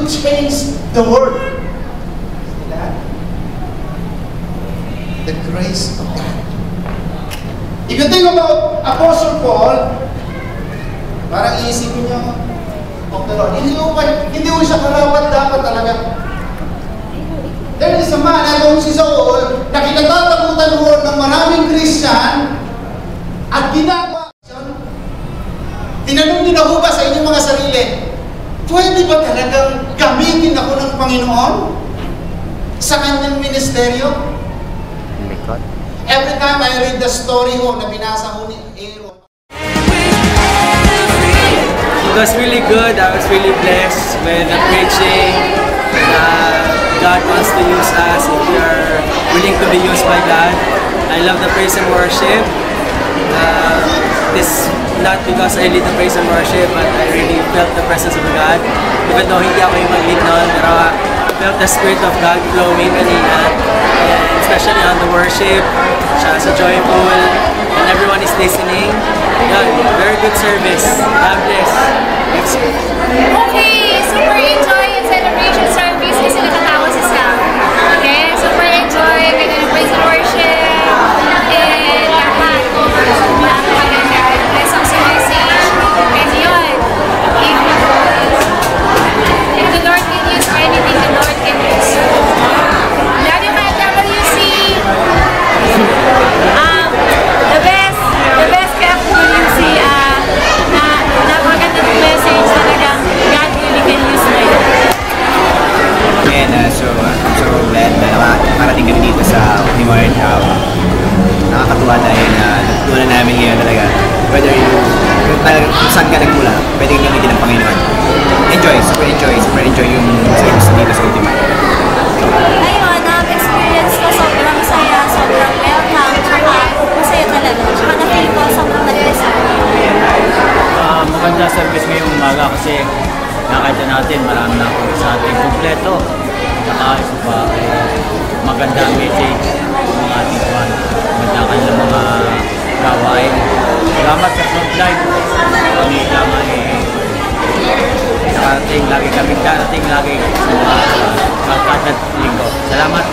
Change the world. The grace of God. If you think about Apostle Paul, parang iisipin niyo, of the Lord. Hindi mo siya karapat-dapat talaga. There is a man, atong si Saul, na kinatatakutan mo ng maraming Christian at ginagawa. Tinanong niyo na ba sa inyong mga sarili, pwede ba talagang gamitin ako ng Panginoon sa kanyang ministeryo? Every time I read the story ho na binasa ho ni Aaron. It was really good. I was really blessed with the preaching. God wants to use us if we are willing to be used by God. I love the praise and worship. This not because I lead the praise and worship, but I really felt the presence of God. Even though hindi ako yung mag-lead noon, pero I felt the Spirit of God flowing kanina. And especially on the worship, siya sa joyful, and everyone is listening. Yeah, very good service. God bless. Okay, super enjoy yung celebration service kasi nakatawa si Sam. Okay, super enjoy, ganda ng praise and worship, and lahat. If the Lord can use anything, the Lord can use. Lalo na WC, the best kept WC, napakagandang message talaga. God really can use me. And so glad na nakarating kami dito sa Timor. Nakakatuwa dahil natutunan namin ngayon talaga whether kung saan ka nagmula, pwede kang gamitin ng Panginoon. Super enjoy yung service dito sa Ultima. Ayun, experience ko sobrang saya, sobrang welcome, tsaka masaya talaga. Tsaka na-feel ko sobrang nag-bless ako. Maganda service ngayong umaga kasi nakita natin marami na ako sa ating kumpleto. Tsaka isa pa, maganda message ng ating Juan. Maganda kanilang mga gawain. Salamat sa frontline. Kami lang nakarating lagi kami darating lagi sa mga kalkad at linggo. Salamat.